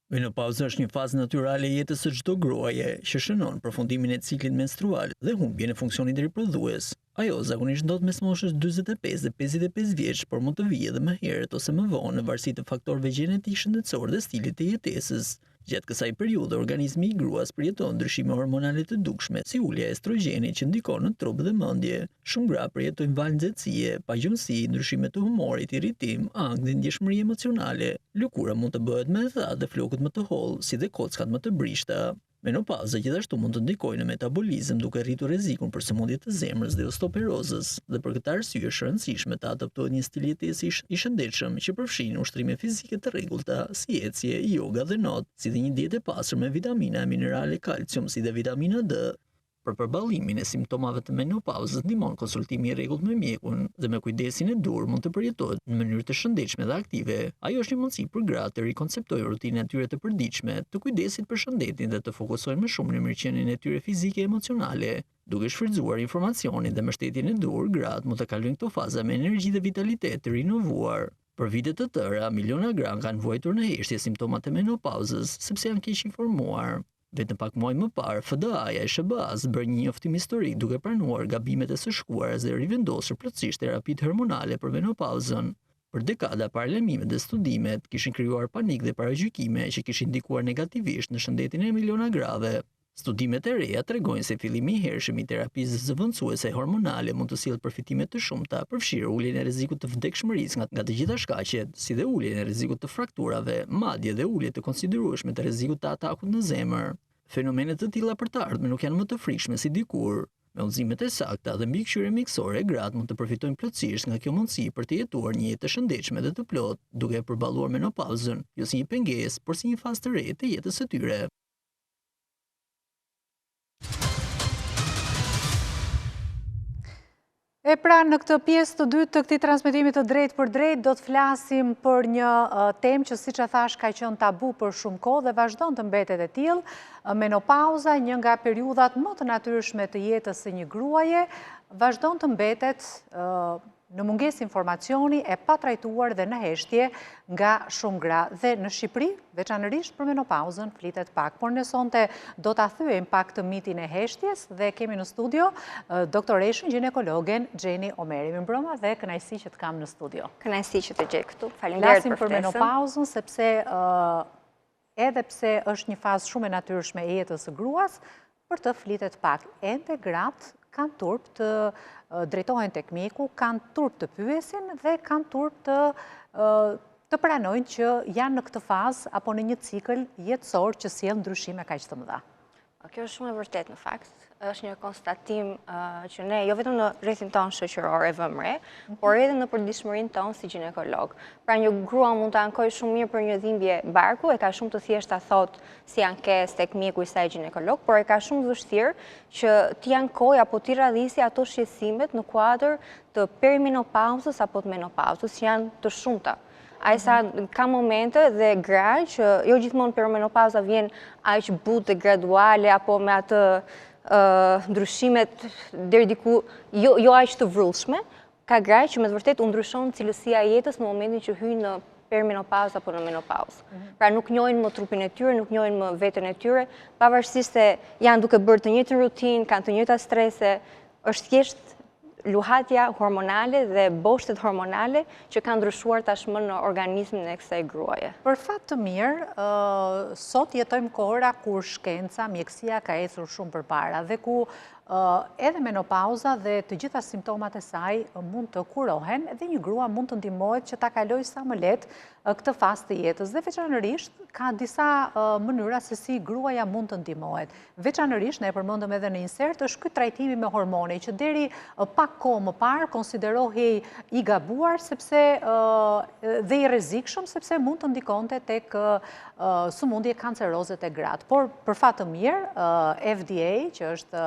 Menopauza është një fazë natyrale e jetës së çdo gruaje, që shënon përfundimin e ciklit menstrual dhe humbjen e funksionit riprodhues. Ajo zakonisht ndodh mes moshës 45 dhe 55 vjeç, por mund të vijë edhe më herët ose më vonë në varësi të faktorëve gjenetik, shëndetësor dhe stilit të jetesës. Gjatë kësaj periudhe, organizmi i gruas përjeton ndryshime hormonale të dukshme, si ulja e estrogenit që ndikon në trup dhe mendje. Shumë gra përjetojnë valë nxehtësie, pagjumësi, ndryshime të humorit, irritim, ankth dhe ndjeshmëri emocionale. Lëkura mund të bëhet më e thatë dhe flokët më të hollë, si dhe kockat më të brishta. Menopauza gjithashtu mund të ndikojë në metabolizëm, duke rritur rrezikun për sëmundjet të zemrës dhe osteoporozës, dhe për këtë arsye është e rëndësishme të adoptohet një stil jetese i shëndetshëm që përfshin ushtrime fizike të rregullta, si ecje, yoga dhe not, si dhe një dietë e pastër me vitamina e minerale, kalcium si dhe vitamina D. Për përballimin e simptomave të menopauzës ndihmon konsultimi i rregullt me mjekun dhe me kujdesin e dur mund të përjetohet në mënyrë të shëndetshme dhe aktive. Ajo është një mundësi për gratë të rikonceptojnë rutinë e tyre të përditshme, të kujdesit për shëndetin dhe të fokusohen më shumë në mirëqenien e tyre fizike e emocionale. Duke shfrytzuar informacionin dhe mbështetjen e dur, gratë mund të kalojnë këto faza me energji dhe vitalitet të rinovuar. Për vite të tëra, miliona gra kanë vuajtur në heshtje simptomat e menopauzës, sepse janë keq informuar. Vetëm pak muaj më parë, FDA-ja e SBA-s bërë një njoftim historik duke pranuar gabimet e së shkuarës dhe rivendosur plotësisht terapitë hormonale për menopauzën. Për dekada paralajmimet dhe studimet kishin krijuar panik dhe paragjykime që kishin ndikuar negativisht në shëndetin e miliona grave. Studimet e reja tregojnë se fillimi i hershëm i terapisë zëvendësuese hormonale mund të sjellë përfitime të shumta, përfshirë uljen e rrezikut të vdekshmërisë nga të gjitha shkaqet, si dhe uljen e rrezikut të frakturave, madje dhe ulje të konsiderueshme të rrezikut të atakut në zemër. Fenomenet të tilla për të ardhmen nuk janë më të frikshme si dikur. Me udhëzimet e sakta dhe mbikëqyrje mjekësore, gratë mund të përfitojnë plotësisht nga kjo mundësi për të jetuar një jetë të shëndetshme dhe të plotë, duke përballuar menopauzën, jo si një pengesë, por si një fazë të re të jetës së tyre. E pra, në këtë pjesë të dytë të këtij transmetimi të drejtë për drejtë, do të flasim për një temë që, siç e thash, ka qenë tabu për shumë kohë dhe vazhdon të mbetet e tillë. Menopauza, një nga periudhat më të natyrshme të jetës së një gruaje, vazhdon të mbetet në mungesë informacioni e patrajtuar dhe në heshtje nga shumë gra. Dhe në Shqipëri, veçanërisht për menopauzën, flitet pak. Por ne sonte do ta thyejmë pak të mitin e heshtjes dhe kemi në studio doktoreshën ginekologen Gjeni Omeri. Mirëmbrëma dhe kënaqësi që të kam në studio. Kënaqësi që të gjej këtu. Faleminderit për ftesën. Flasim për menopauzën sepse edhe pse është një fazë shumë e natyrshme e jetës së gruas, për të flitet pak. Ende gratë kanë turp të drejtohen tek mjeku, kanë turp të pyesin dhe kanë turp të pranojnë që janë në këtë fazë apo në një cikël jetësor që sjell ndryshime kaq të mëdha. Kjo është shumë e vërtetë në fakt. Është një konstatim që ne jo vetëm në rrethin tonë shoqëror e vëmë re, por edhe në përditshmërinë tonë si ginekolog. Pra një grua mund të ankojë shumë mirë për një dhimbje barku, e ka shumë të thjeshta thot si ankesë tek mjeku i saj ginekolog, por e ka shumë vështirë që ti ankojë apo ti radhisi ato shqetësimet në kuadër të perimenopauzës apo të menopauzës, që janë të shumta. Ajsa ka momente dhe gra që jo gjithmonë perimenopauza vjen aq butë dhe graduale apo me atë ndryshimet deri diku jo aq të vrullshme, ka gra që me të vërtetë u ndryshon cilësia e jetës në momentin që hyjnë në perimenopauzë apo në menopauzë. Pra nuk njohin më trupin e tyre, nuk njohin më veten e tyre, pavarësisht se janë duke bërë të njëjtën rutinë, kanë të njëjta strese, është thjesht luhatja hormonale dhe boshtet hormonale që kanë ndryshuar tashmë në organizmin e kësaj gruaje. Për fat të mirë, sot jetojmë kohëra kur shkenca, mjekësia ka ecur shumë përpara dhe ku edhe menopauza dhe të gjitha simptomat e saj mund të kurohen dhe një grua mund të ndihmohet që ta kalojë sa më lehtë këtë fazë të jetës dhe veçanërisht ka disa mënyra se si gruaja mund të ndihmohet. Veçanërisht ne e përmendëm edhe në insert është ky trajtimi me hormone që deri pak kohë më parë konsiderohej i gabuar sepse dhe i rrezikshëm sepse mund të ndikonte tek sëmundje kanceroze te gratë. Por për fat të mirë, FDA, që është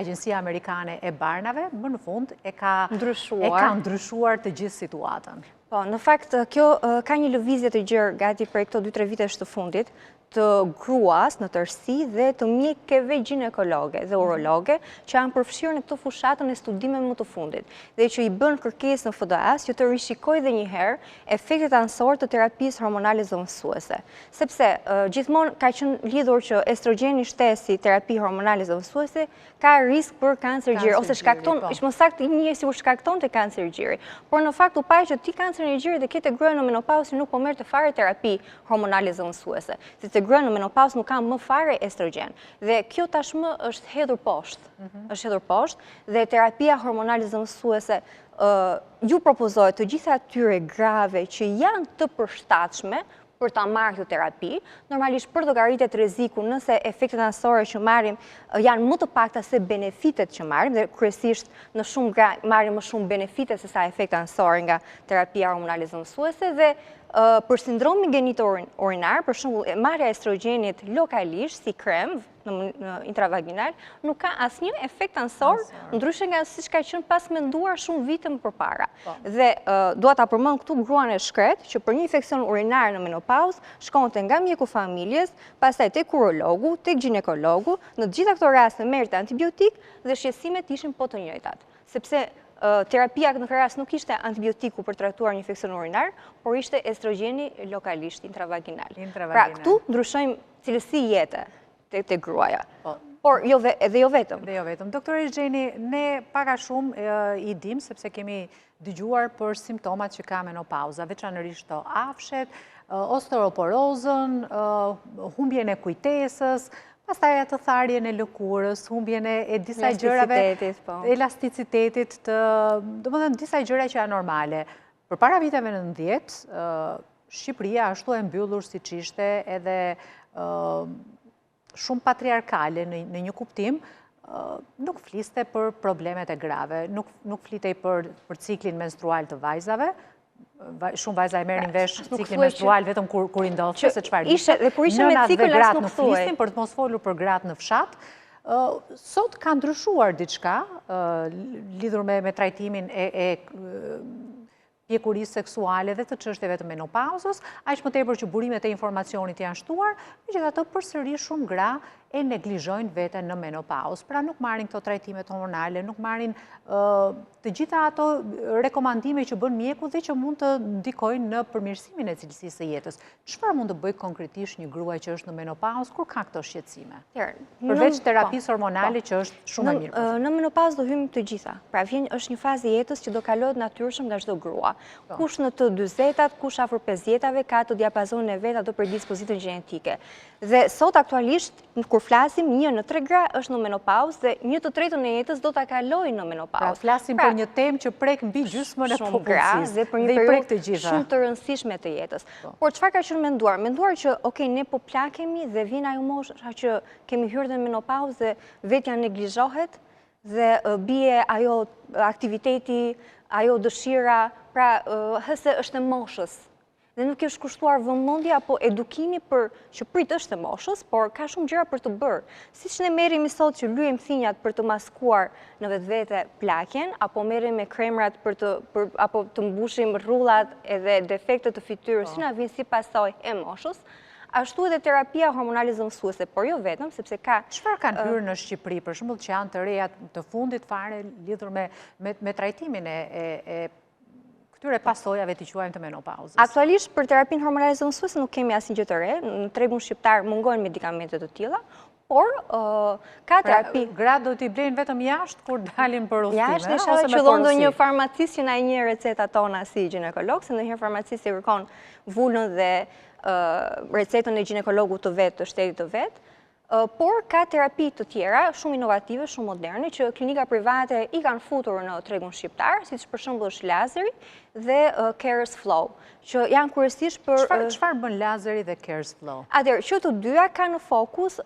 Agjencia Amerikane e Barnave, më në fund e ka ndryshuar të gjithë situatën. Po, në fakt, kjo ka një lëvizje të gjerë gati për këto 2-3 vitesh të fundit, të gruas në tërësi dhe të mjekëve ginekologe dhe urologe që janë përfshirë në këtë fushatën e studimeve më të fundit dhe që i bën kërkesë në FDS që të rishikoj dhe njëherë efektet anësor të terapisë hormonale zëvendësuese. Sepse gjithmonë ka qenë lidhur që estrogeni shtesi terapi hormonale zëvendësuese ka risk për kancer gjiri ose shkakton, ishte më saktë një sikur shkakton të kancer gjiri. Por në fakt u pa që ti kancerin e gjirit dhe kete gruaja në menopauzë nuk po merr të fare terapi hormonale zëvendësuese. Gruaja në menopauzë nuk ka më fare estrogen. Dhe kjo tashmë është hedhur poshtë. Është hedhur poshtë dhe terapia hormonale zëvendësuese ju propozohet të gjitha atyre grave që janë të përshtatshme për ta marrë këtë terapi, normalisht për llogaritet rreziku nëse efektet anësore që marrim janë më të pakta se benefitet që marrim dhe kryesisht në shumë gra marrim më shumë benefitet se sa efekte anësore nga terapia hormonale zëvendësuese dhe për sindromin genito-urinar, për shembull, marrja e estrogenit lokalisht si krem në intravaginal nuk ka asnjë efekt anësor, ndryshe nga siç ka qenë pas menduar shumë vite më përpara. Dhe dua ta përmend këtu gruan e shkret që për një infeksion urinar në menopauzë shkonte nga mjeku familjes, pastaj tek urologu, tek ginekologu, në të gjitha këto raste merrte antibiotik dhe shqetësimet ishin po të njëjtat. Sepse terapia në këtë rast nuk ishte antibiotiku për trajtuar një infeksion urinar, por ishte estrogeni lokalisht intravaginal. Pra këtu ndryshojmë cilësi jete te gruaja. Por edhe jo vetëm. Dhe jo vetëm. Doktore Gjeni, ne para shumë i dim, sepse kemi dëgjuar për simptomat që ka menopauza, veçanërisht të afshet, osteoporozën, humbjen e kujtesës, pastaj atë tharjen e lëkurës, humbjen e disa gjërave, elasticitetit, domethënë disa gjëra që janë normale. Përpara viteve 90, Shqipëria ashtu e mbyllur siç ishte edhe shumë patriarkale në një kuptim, nuk fliste për problemet e grave, nuk flitej për ciklin menstrual të vajzave. Shumë vajza e merrin vesh ciklin menstrual vetëm kur i ndodhte se çfarë ishte. Nënat dhe gratë nuk flisnin për të mos folur për gratë në fshat. Sot ka ndryshuar diçka lidhur me trajtimin e pjekurisë seksuale dhe të çështjeve të menopauzës, aq më tepër që burimet e informacionit janë shtuar, megjithatë përsëri shumë gra e neglizhojnë veten në menopauzë. Pra nuk marrin këto trajtimet hormonale, nuk marrin të gjitha ato rekomandime që bën mjeku dhe që mund të ndikojnë në përmirësimin e cilësisë së jetës. Çfarë mund të bëjë konkretisht një grua që është në menopauzë kur ka këto shqetësime? Përveç terapisë hormonale që është shumë e mirë. Në menopauzë do hyjmë të gjitha. Pra është një fazë e jetës që do kalohet natyrshëm nga çdo grua. Kush në të 40-tat, kush afër 50-tave ka të diapazonin e vet ato predispozitën gjenetike. Dhe sot aktualisht kur flasim 1 në 3 gra është në menopauzë dhe 1/3 e jetës do ta kalojë në menopauzë. Pra flasim për një temë që prek mbi gjysmën e popullsisë dhe për një periudhë shumë të rëndësishme të jetës. Por çfarë ka qenë menduar? Menduar që ne po plakemi dhe vjen ajo mosha që kemi hyrë në menopauzë dhe vetja neglizhohet dhe bie ajo aktiviteti, ajo dëshira, pra hëse është e moshës. Dhe nuk është kushtuar vëmendje apo edukimi për që prit është e moshës, por ka shumë gjëra për të bërë. Siç ne merremi sot që lyejmë thinjat për të maskuar në vetvete plakjen, apo merrem me kremrat apo të mbushim rrullat edhe defektet të fytyrës që na vijnë si pasojë e moshës, ashtu edhe terapia hormonale zëvendësuese, por jo vetëm, sepse ka... Çfarë kanë hyrë në Shqipëri, për shembull që janë të reja të fundit fare lidhur me trajtimin e këtyre pasojave të quajmë të menopauzës? Aktualisht për terapinë hormonale zëvendësuese nuk kemi asnjë gjë të re, në tregun shqiptar mungojnë medikamente të tilla, por ka terapi. Gratë do t'i blejnë vetëm jashtë kur dalin për udhëtime, ose me porosi. Jashtë qëllon ndonjë farmacist që na i njeh recetat tona si ginekolog, se ndonjëherë farmacisti kërkon vulën dhe recetën e ginekologut të vet, të shtetit të vet, por ka terapi të tjera, shumë inovative, shumë moderne, që klinika private i kanë futur në tregun shqiptar, siç për shembull është lazeri dhe Carers Flow, që janë kryesisht për... Çfarë bën lazeri dhe Carers Flow? Atëherë, që të dyja kanë në fokus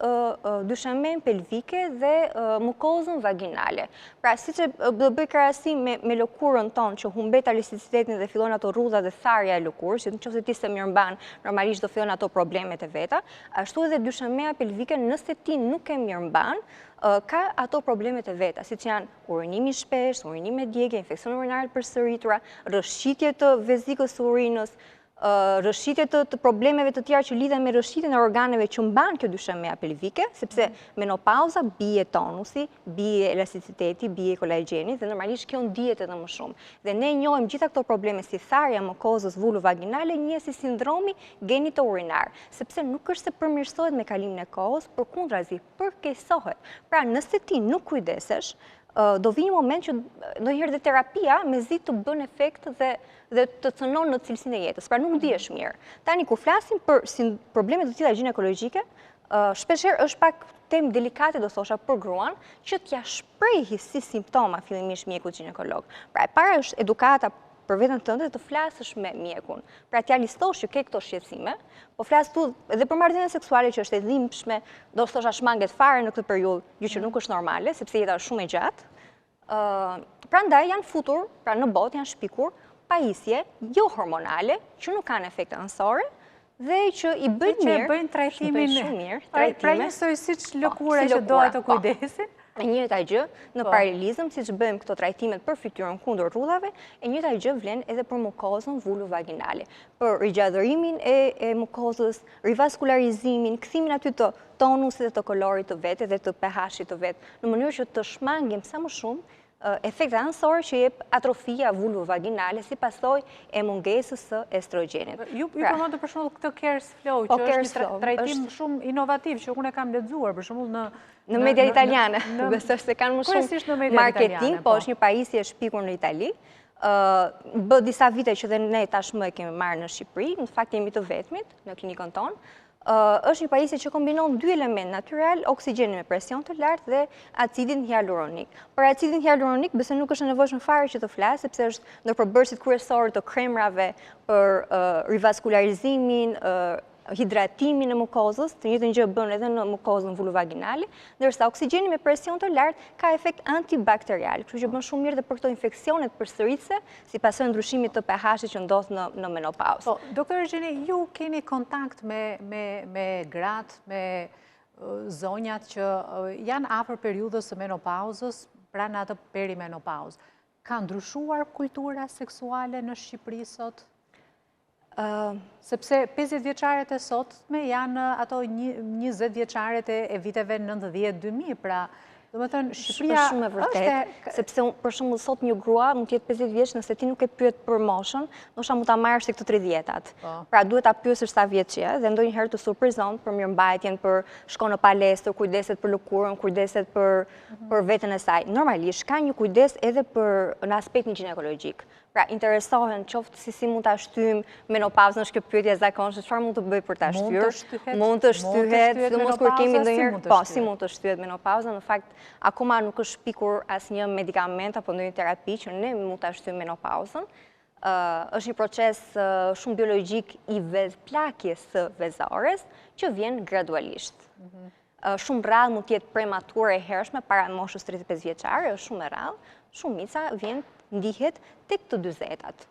dyshemën pelvike dhe mukozën vaginale. Pra, siç do bëj krahasim me lëkurën tonë që humbet elasticitetin dhe fillojnë ato rrudha dhe tharja e lëkurës, që nëse ti se mirëmban, normalisht do fillojnë ato problemet e veta, ashtu edhe dyshemëja pelvike nëse ti nuk e mirëmban, ka ato problemet e veta, si që janë urinimi shpesh, urinimi me djegje, infeksion urinare përsëritura, rrëshqitje të vezikës së urinës, rëshitje të problemeve të tjera që lidhen me rëshitjen e organeve që mban kjo dyshemia pelvike, sepse menopauza bie tonusi, bie elasticiteti, bie kolagjeni dhe normalisht kjo ndihet edhe më shumë. Dhe ne njohim gjitha këto probleme si tharja mukozës vulvovaginale një si sindromi genitourinar, sepse nuk është se përmirësohet me kalimin e kohës, përkundrazi përkeqësohet. Pra nëse ti nuk kujdesesh, do vi një moment që ndonjëherë dhe terapia mezi të bën efekt dhe të cënon në cilësinë e jetës. Pra nuk ndihesh mirë. Tani kur flasim për probleme të tilla ginekologjike, shpeshherë është pak temë delikate do thosha për gruan që t'ja shprehi si simptoma fillimisht mjeku ginekolog. Pra e para është edukata për veten tënde të flasësh me mjekun. Pra t'ja listosh që ke këto shqetësime, po flas tu edhe për marrëdhënien seksuale që është e dhimbshme, do të thosha shmanget fare në këtë periudhë, gjë që nuk është normale, sepse jeta është shumë e gjatë. Prandaj janë futur, pra në botë janë shpikur pajisje jo hormonale që nuk kanë efekte anësore dhe që i bëjnë mirë. Që bëjnë trajtimin shumë mirë. Pra njësoj siç lëkura që dohet të kujdesin. E njëjta gjë në paralelizëm, siç bëjmë këto trajtimet për fytyrën kundër rrudhave, e njëjta gjë vlen edhe për mukozën vulvovaginale, për rigjadërimin e mukozës, rivaskularizmin, kthimin aty të tonusit dhe të kolorit të vet dhe të pH-it të vet, në mënyrë që të shmangim sa më shumë efekte anësore që jep atrofia vulvovaginale si pasojë e mungesës së estrogjenit. Ju përmendët për shembull këtë Cares Flow, që është një trajtim shumë inovativ që unë e kam lexuar për shembull në mediat italiane. Besoj se kanë më shumë marketing, po është një pajisje e shpikur në Itali. Bë disa vite që dhe ne tashmë e kemi marrë në Shqipëri, në fakt jemi të vetmit në klinikën tonë. Është një pajisje që kombinon dy element natyral, oksigjenin me presion të lartë dhe acidin hyaluronik. Për acidin hyaluronik, besoj nuk është e nevojshme fare që të flas, sepse është ndër përbërësit kryesorë të kremrave për rivaskularizmin, hidratimin e mukozës, të njëjtën gjë bën edhe në mukozën vulvovaginale, ndërsa oksigjeni me presion të lartë ka efekt antibakterial, kështu që bën shumë mirë dhe për këto infeksionet përsëritse, si pasojë ndryshimit të pH-it që ndodh në menopauzë. Po, doktor Gjeni, ju keni kontakt me gratë, me zonjat që janë afër periudhës së menopauzës, pra në atë perimenopauzë. Ka ndryshuar kultura seksuale në Shqipëri sot? Sepse 50 vjeçaret e sotme janë ato 20 vjeçaret e viteve 90-2000, pra do të thënë Shqipëria është shumë e vërtetë, sepse për shembull sot një grua mund të jetë 50 vjeç nëse ti nuk e pyet për moshën, ndoshta mund ta marrësh tek të 30-tat. Pra duhet ta pyesësh sa vjeç je dhe ndonjëherë të surprizon për mirëmbajtjen, për shkon në palestër, kujdeset për lëkurën, kujdeset për veten e saj. Normalisht ka një kujdes edhe për në aspektin ginekologjik. Pra interesohen qoftë si mund ta shtyjm menopauzën, është kjo pyetje e zakonshme, çfarë mund të bëj për ta shtyrë? Mund të shtyhet, sidomos kur kemi ndonjëherë, po, si mund të shtyhet menopauza, në fakt akoma nuk është shpikur asnjë medikament apo ndonjë terapi që ne mund ta shtyjmë menopauzën. Është një proces shumë biologjik i plakjes së vezores që vjen gradualisht. Shumë rrallë mund të jetë premature e hershme para moshës 35 vjeçare, është shumë e rrallë. Shumica ndihet tek të 40-tat.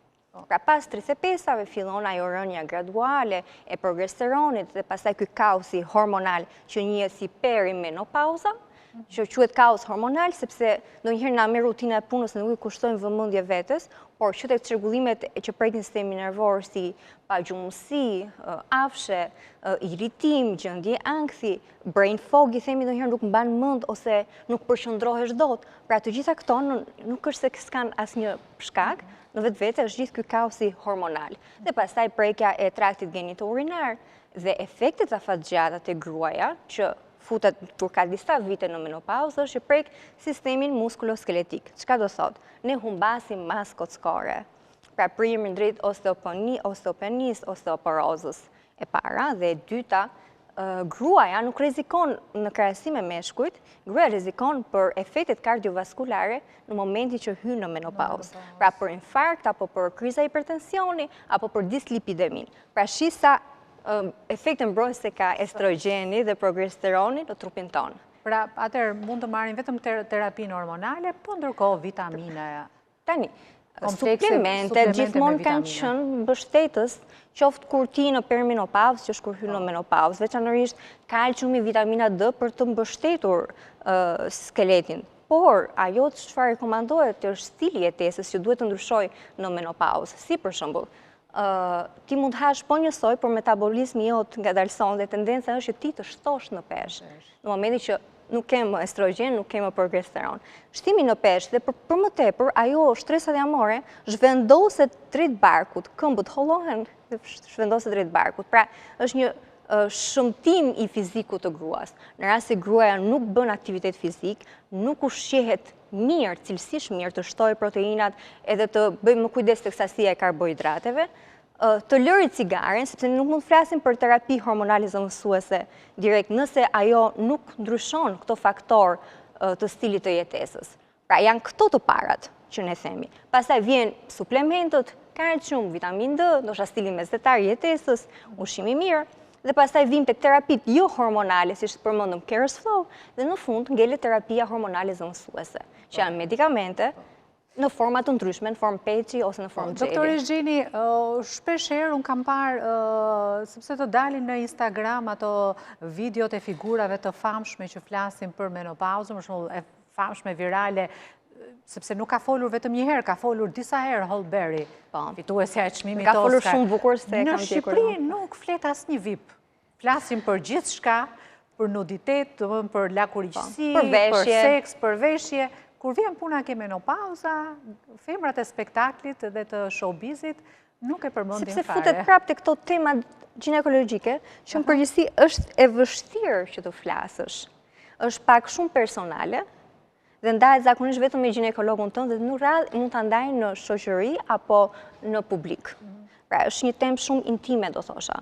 Pra pas 35-ave fillon ajo rënja graduale e progesteronit dhe pastaj ky kaosi hormonal që njihet si perimenopauza, që quhet kaos hormonal sepse ndonjëherë na merr rutina e punës dhe nuk i kushtojmë vëmendje vetes, por që tek çrregullimet që prekin sistemin nervor si pagjumësi, afshe, irritim, gjendje ankthi, brain fog i themi ndonjëherë nuk mban mend ose nuk përqendrohesh dot. Pra të gjitha këto nuk është se s'kan asnjë shkak, në vetvete është gjithë ky kaosi hormonal. Dhe pastaj prekja e traktit genitourinar dhe efektet afatgjata te gruaja që futet kur ka disa vite në menopauzë është që prek sistemin muskuloskeletik. Çka do thot? Ne humbasim masë kockore. Pra pririm drejt osteopenisë, osteoporozës e para dhe e dyta, gruaja nuk rrezikon në krahasim me meshkujt, gruaja rrezikon për efektet kardiovaskulare në momentin që hyn në menopauzë. Pra për infarkt apo për kriza hipertensioni apo për dislipidemin. Pra shisa efekte mbrojtëse ka estrogeni dhe progesteroni në trupin tonë. Pra, atëherë mund të marrin vetëm terapinë hormonale, po ndërkohë vitamina. Tani, suplementet gjithmonë kanë qenë mbështetës, qoftë kur ti në perimenopauzë, që është kur hyn në menopauzë, veçanërisht kalciumi, vitamina D për të mbështetur skeletin. Por, ajo çfarë rekomandohet është stili jetesës që duhet të ndryshojë në menopauzë, si për shembull ti mund të hash po njësoj, por metabolizmi jot nga dalson dhe tendenca është që ti të shtosh në peshë. Në momentin që nuk kemë estrogen, nuk kemë progesteron. Shtimi në peshë dhe për më tepër, ajo shtresat jamore zhvendoset drejt barkut, këmbët hollohen dhe zhvendoset drejt barkut. Pra, është një shëmtim i fizikut të gruas. Në rast se gruaja nuk bën aktivitet fizik, nuk ushqehet mirë, cilësisht mirë, të shtojë proteinat edhe të bëjmë më kujdes tek sasia e karbohidrateve, të lëri cigaren, sepse nuk mund të flasim për terapi hormonale zëvendësuese direkt, nëse ajo nuk ndryshon këto faktor të stilit të jetesës. Pra janë këto të parat që ne themi. Pastaj vjen suplementët, kalcium, vitamin D, ndoshta stili mesetar i jetesës, ushqim i mirë, dhe pastaj vim tek terapit jo hormonale, siç përmendëm Carers Flow, dhe në fund ngelet terapia hormonale zëvendësuese, që janë medikamente në forma të ndryshme, në formë peçi ose në formë gjeli. Doktor Gjeni, shpesh herë unë kam parë, sepse të dalin në Instagram ato videot e figurave të famshme që flasin për menopauzën, për shembull e famshme virale, sepse nuk ka folur vetëm një herë, ka folur disa herë Holberry, fituesja e çmimit Oscar. Ka folur shumë bukur se kam Në ndjekur. Shqipëri nuk flet asnjë vip. Flasim për gjithçka, për nuditet, për lakuriqësi, për seks, për veshje. Kur vjen puna ke menopauza, femrat e spektaklit dhe të showbizit nuk e përmendin fare. Sepse futet prapë te këto tema ginekologjike, që në përgjithësi është e vështirë që të flasësh. Është pak shumë personale dhe ndahet zakonisht vetëm me ginekologun tënd dhe nuk radh mund ta ndajnë në shoqëri apo në publik. Pra është një temë shumë intime, do thosha.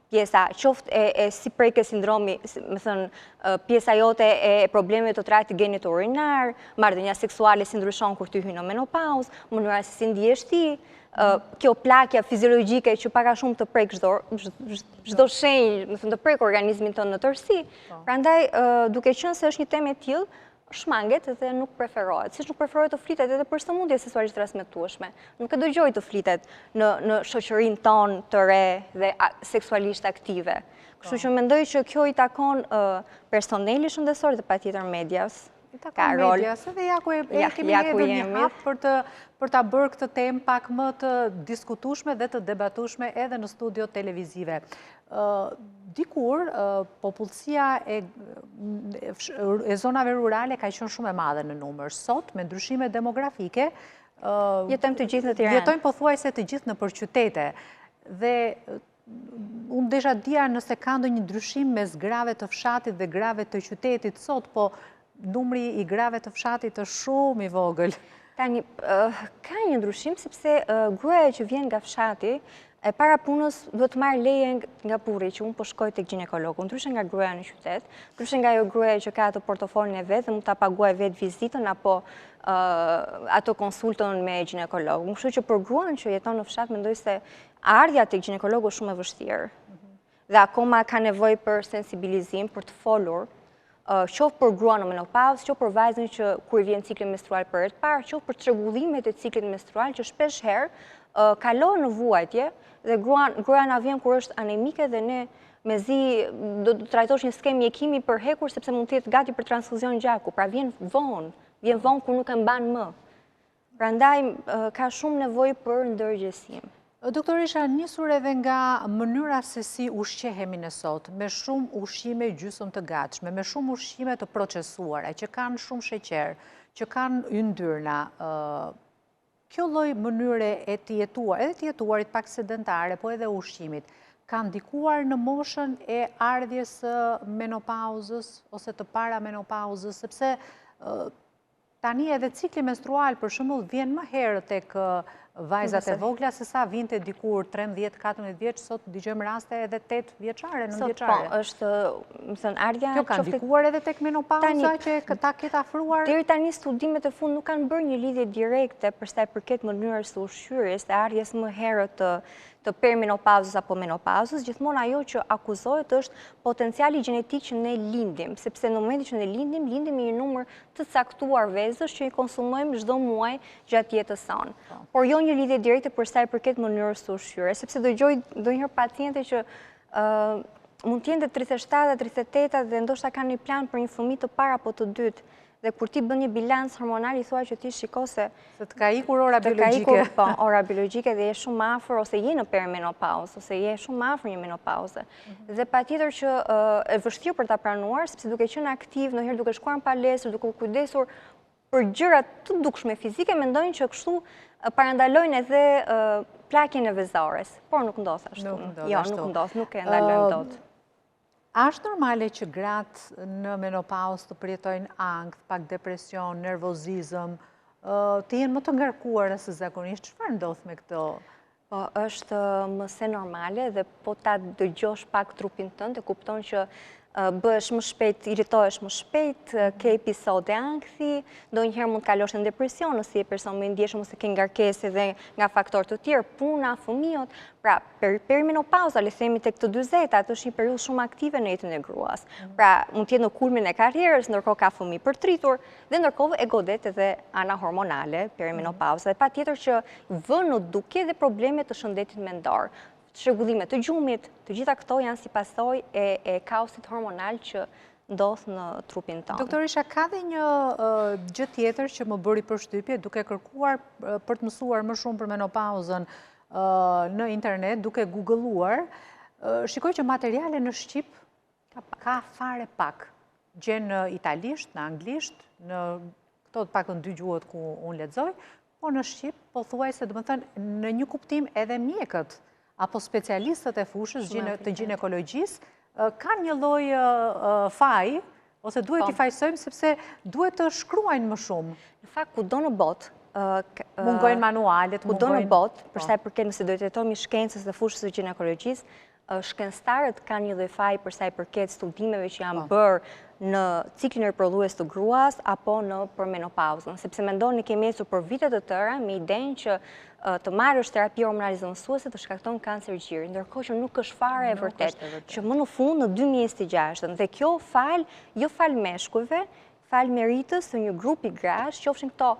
Pjesa qoftë e si preke sindromi, më thënë, pjesa jote e problemeve të trajtit genit urinar, marrëdhënia seksuale si ndryshon kur ti hyn në menopauzë, mënyra se si ndihesh ti, kjo plakja fiziologjike që pak a shumë të prek çdo shenjë, më thënë, të prek organizmin tënd në tërësi. Prandaj, duke qenë se është një temë e tillë, shmanget dhe nuk preferohet. Siç nuk preferohet të flitet edhe për sëmundje seksualisht transmetueshme. Nuk e dëgjoj të flitet në shoqërinë tonë të re dhe seksualisht aktive. Kështu që mendoj që kjo i takon personelit shëndetësor dhe patjetër medias. I takon medias, edhe ja ku kemi hedhur një hap për ta bërë këtë temë pak më të diskutueshme dhe të debatueshme edhe në studio televizive. Dikur, popullsia e zonave rurale ka qenë shumë e madhe në numër. Sot, me ndryshime demografike, jetojmë të gjithë në Tiranë. Jetojmë pothuajse të gjithë nëpër qytete. Dhe unë desha dija nëse ka ndonjë ndryshim mes grave të fshatit dhe grave të qytetit sot, po numri i grave të fshatit është shumë i vogël. Tani, ka një ndryshim sepse gruaja që vjen nga fshati, e para punës duhet të marrë leje nga burri që unë po shkoj tek ginekologu, ndryshe nga gruaja në qytet, ndryshe nga ajo gruaja që ka ato portofolin e vet dhe mund ta paguaj vet vizitën apo ato konsultën me ginekolog. Kështu që për gruan që jeton në fshat mendoj se ardha tek ginekologu është shumë e vështirë. Dhe akoma ka nevojë për sensibilizim, për të folur, qoftë për gruan në menopauzë, qoftë për vajzën që kur vjen cikli menstrual për herë të parë, qoftë për çrregullimet e ciklit menstrual që shpesh herë kalojnë në vuajtje dhe gruaja na vjen kur është anemike dhe ne mezi do të trajtosh një skemë mjekimi për hekur sepse mund të jetë gati për transfuzion gjaku, pra vjen vonë kur nuk e mban më. Prandaj ka shumë nevojë për ndërgjegjësim. Doktorisha, nisur edhe nga mënyra se si ushqehemi ne sot, me shumë ushqime gjysmë të gatshme, me shumë ushqime të procesuara, që kanë shumë sheqer, që kanë yndyrna, kjo lloj mënyre e të jetuar, edhe të jetuarit pak sedentare, po edhe ushqimit, kanë ndikuar në moshën e ardhjes së menopauzës ose të para menopauzës, sepse tani edhe cikli menstrual për shembull vjen më herë tek vajzat e vogla se sa vinte dikur 13-14 vjeç, sot dëgjojmë raste edhe 8 vjeçare, 9 vjeçare. Po, është, më thënë, ardha kjo ka ndikuar edhe tek menopauza që ta ketë afruar. Deri tani studimet e fund nuk kanë bërë një lidhje direkte për sa i përket mënyrës së ushqyerjes dhe ardhjes më herët të perimenopauzës apo menopauzës, gjithmonë ajo që akuzohet është potenciali gjenetik që ne lindim, sepse në momentin që ne lindim me një numër të caktuar vezësh që i konsumojmë çdo muaj gjatë jetës sonë. Por jo një lidhje direkte për sa i përket mënyrës së ushqyerjes, sepse dëgjoj ndonjëherë paciente që mund të jenë 37, 38 dhe ndoshta kanë një plan për një fëmijë të parë apo të dytë. Dhe kur ti bën një bilans hormonal, i thua që ti shiko se të ka ikur ora biologjike. Të ka ikur, po, ora biologjike dhe je shumë afër, ose je në perimenopauzë, ose je shumë afër një menopauze. Dhe patjetër që e vështirë për ta pranuar, sepse duke qenë aktiv, ndonjëherë duke shkuar në palestër, duke kujdesur për gjëra të dukshme fizike, mendojnë që kështu parandalojnë edhe plakjen e vezores, por nuk ndodh ashtu. Jo, nuk ndodh, nuk e ndalojmë dot. Ashtë normale që gratë në menopauzë të përjetojnë angth, pak depresion, nervozizëm, të jenë më të ngarkuara se zakonisht? Çfarë ndodh me këto? Po, është mëse normale dhe po ta dëgjosh pak trupin tënd, e kupton që bëhesh më shpejt, irritohesh më shpejt, ke episode ankthi, ndonjëherë mund të kalosh në depresion, nëse je person më i ndjeshëm ose ke ngarkesë edhe nga faktorë të tjerë, puna, fëmijët. Pra, perimenopauza, le themi tek të 40-at, është një periudhë shumë aktive në jetën e gruas. Pra, mund të jetë në kulmin e karrierës, ndërkohë ka fëmijë për tritur, dhe ndërkohë e godet edhe ana hormonale, perimenopauza, dhe patjetër që vën në dukje dhe probleme të shëndetit mendor. Shërbullime të gjumit, të gjitha këto janë si pasojë e kaosit hormonal që ndodh në trupin tonë. Doktorisha, ka dhe një gjë tjetër që më bëri përshtypje duke kërkuar për të mësuar më shumë për menopauzën në internet, duke googëlluar, shikoj që materiale në Shqip ka fare pak. Gjenë në italisht, në anglisht, në këto të paktën 2 gjuhët ku unë lexoj, po në Shqip pothuajse, domethënë, në një kuptim edhe mjekët apo specialistët e fushës të ginekologjisë, kanë një lloj faj, ose duhet t'i fajsojmë sepse duhet të shkruajnë më shumë. Në fakt, kudo në botë, mungojnë manualet, kudo në botë, për sa i përket nëse do të jetomi shkencës dhe fushës së ginekologjisë, shkencëtarët kanë një lloj faji për sa i përket studimeve që janë bërë në ciklin e riprodhues të gruas apo në përmenopauzën, sepse mendoni kemi ecur për vite të tëra me idenë që të marrësh terapi hormonale zonësuese të shkakton kancer gjiri, ndërkohë që nuk është fare e vërtetë, që më në fund në 2026, dhe kjo jo fal meshkujve, fal meritës të një grupi grash, qofshin këto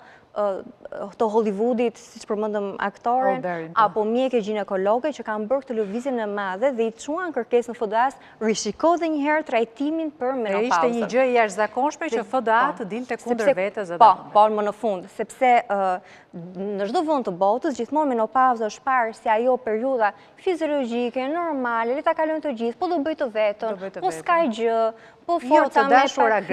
Hollywoodit, siç përmendëm aktoren, apo mjekë ginekologe që kanë bërë këtë lëvizjen e madhe dhe i çuan kërkesën në FDA, rishiko edhe një herë trajtimin për menopauzën. Ishte një gjë e jashtëzakonshme që FDA të dilte kundër vetes edhe. Po, më në fund, sepse në çdo vend të botës gjithmonë menopauza është parë si ajo periudha fiziologjike, normale, le ta kalojnë të gjithë, po do bëj të vetën, po s'ka gjë, po forca me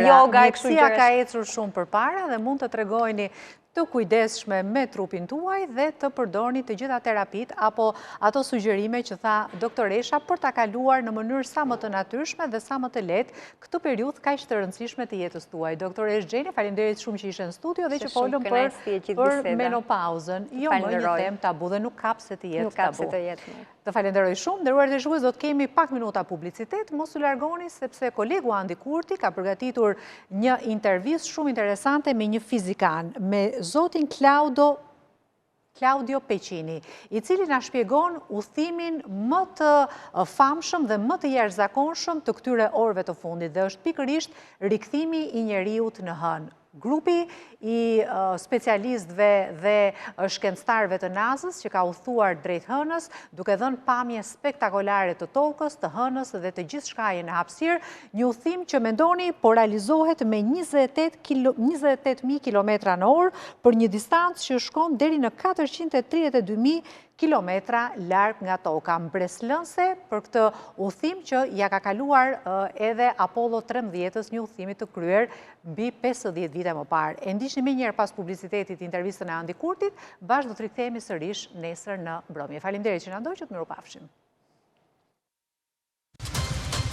yoga, mjekësia ka ecur shumë përpara dhe mund të tregojni të kujdesshme me trupin tuaj dhe të përdorni të gjitha terapit apo ato sugjerime që tha doktoresha për ta kaluar në mënyrë sa më të natyrshme dhe sa më të lehtë këtë periudhë kaq të rëndësishme të jetës tuaj. Doktoresh Xheni, faleminderit shumë që ishe në studio dhe që folëm për menopauzën. Jo më një temë tabu dhe nuk kap se të jetë tabu. Të falenderoj shumë, nderuar të shikues, do të kemi pak minuta publicitet, mos u largoni sepse kolegu Andi Kurti ka përgatitur një intervistë shumë interesante me një fizikan, me zotin Claudio Pecini, i cili na shpjegon udhëtimin më të famshëm dhe më të jashtëzakonshëm të këtyre orëve të fundit dhe është pikërisht rikthimi i njeriut në hënë. Grupi i specialistëve dhe shkencëtarëve të NASA-s që ka udhëtuar drejt hënës, duke dhënë pamje spektakolare të tokës, të hënës dhe të gjithçkaje në hapësirë, një udhëtim që mendoni po realizohet me 28.000 km/h për një distancë që shkon deri në 432.000 kilometra larg nga toka, mbreslënse për këtë udhëtim që ja ka kaluar edhe Apollo 13-s, një udhëtimi të kryer mbi 50 vite më parë. E ndiqni më njëherë pas publicitetit intervistën e Andi Kurtit, bashkë do të rikthehemi sërish nesër në mbrëmje. Faleminderit që na ndoqët, mirupafshim.